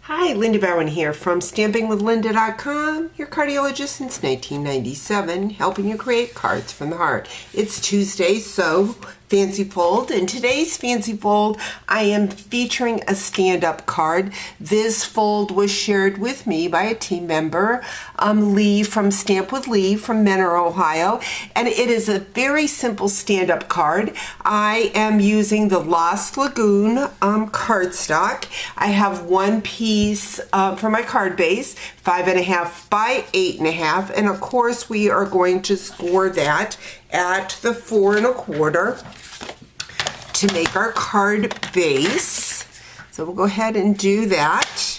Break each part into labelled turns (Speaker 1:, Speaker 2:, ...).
Speaker 1: Hi, Linda Bowen here from StampingWithLinda.com, your cardiologist since 1997, helping you create cards from the heart. It's Tuesday, so Fancy Fold. In today's Fancy Fold, I am featuring a stand-up card. This fold was shared with me by a team member, Lee from Stamp with Lee from Menor, Ohio, and it is a very simple stand-up card. I am using the Lost Lagoon cardstock. I have one piece for my card base, 5.5 by 8.5, and of course we are going to score that at the 4 1/4 to make our card base. So we'll go ahead and do that.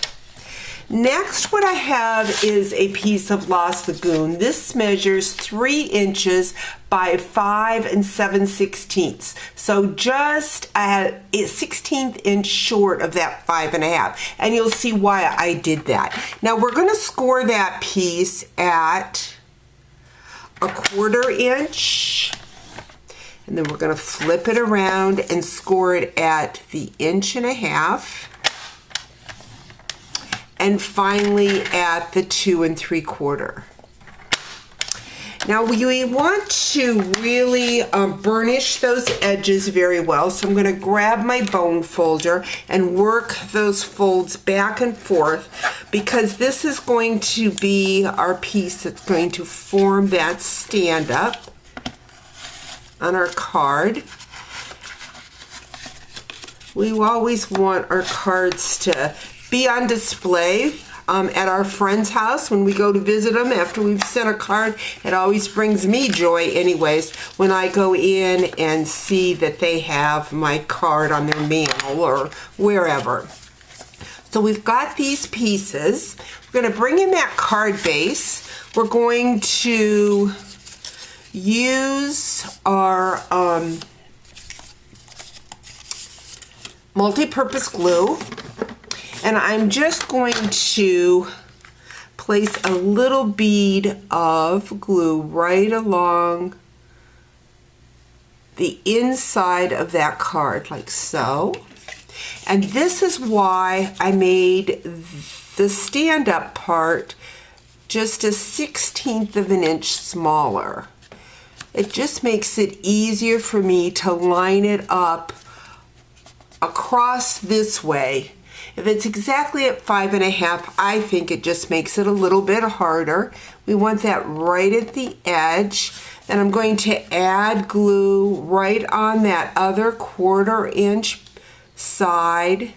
Speaker 1: Next, what I have is a piece of Lost Lagoon. This measures 3 inches by 5 7/16. So just a 1/16 inch short of that 5.5. And you'll see why I did that. Now we're going to score that piece at 1/4 inch. And then we're going to flip it around and score it at the 1.5 inches. And finally at the 2 3/4. Now we want to really burnish those edges very well, so I'm going to grab my bone folder and work those folds back and forth, because this is going to be our piece that's going to form that stand-up on our card. We always want our cards to be on display at our friend's house when we go to visit them after we've sent a card. It always brings me joy anyways when I go in and see that they have my card on their mantle or wherever. So we've got these pieces. We're going to bring in that card base. We're going to use our multi-purpose glue. And I'm just going to place a little bead of glue right along the inside of that card, like so. And this is why I made the stand-up part just 1/16 of an inch smaller. It just makes it easier for me to line it up across this way. If it's exactly at 5.5, I think it just makes it a little bit harder. We want that right at the edge. Then I'm going to add glue right on that other 1/4 inch side.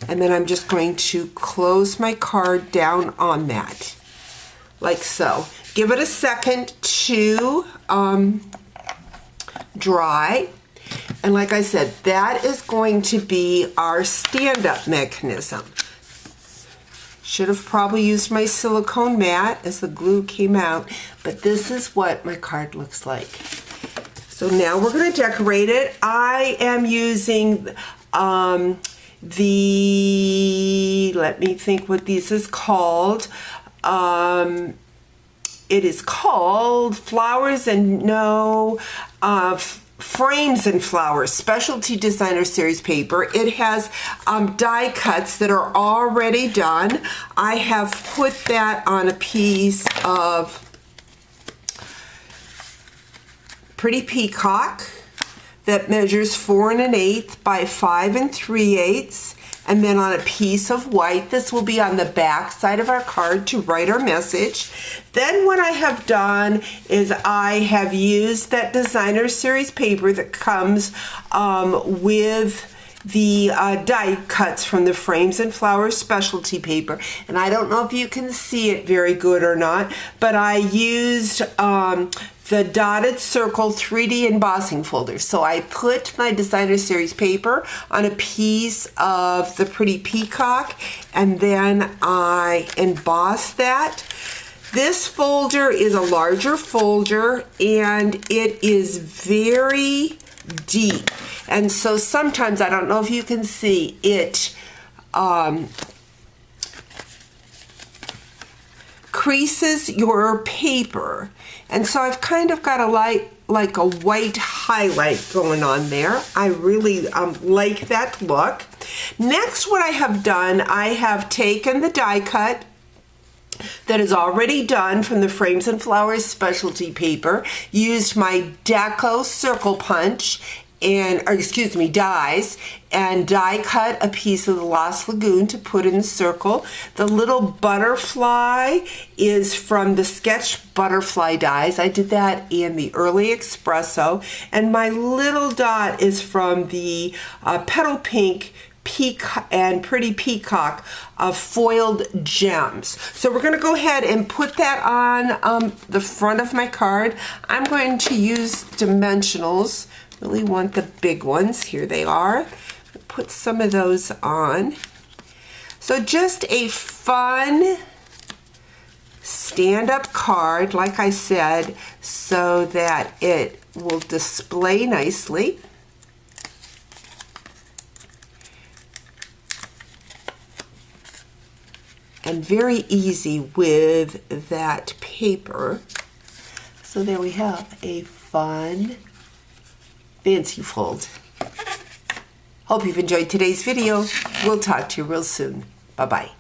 Speaker 1: And then I'm just going to close my card down on that, like so. Give it a second to dry. And like I said, that is going to be our stand-up mechanism. Should have probably used my silicone mat as the glue came out, but this is what my card looks like. So now we're going to decorate it. I am using let me think what this is called. It is called Flowers and Frames and Flowers Specialty Designer Series paper. It has die cuts that are already done. I have put that on a piece of Pretty Peacock that measures 4 1/8 by 5 3/8, and then on a piece of white. This will be on the back side of our card to write our message. Then what I have done is I have used that designer series paper that comes with the die cuts from the Frames and Flowers specialty paper. And I don't know if you can see it very good or not, but I used the dotted circle 3D embossing folder. So I put my designer series paper on a piece of the Pretty Peacock, and then I embossed that. This folder is a larger folder, and it is very deep. And so sometimes, I don't know if you can see it, creases your paper. And so I've kind of got a like a white highlight going on there. I really like that look. Next, what I have done, I have taken the die cut that is already done from the Frames and Flowers specialty paper, used my Deco Circle Punch dies, and die cut a piece of the Lost Lagoon to put in the circle. The little butterfly is from the Sketch Butterfly dies. I did that in the Early Espresso. And my little dot is from the Petal Pink and Pretty Peacock of foiled gems. So we're going to go ahead and put that on the front of my card. I'm going to use dimensionals. Really want the big ones. Here they are. Put some of those on. So just a fun stand-up card, like I said, so that it will display nicely. And very easy with that paper. So there we have a fun fancy fold. Hope you've enjoyed today's video. We'll talk to you real soon. Bye-bye.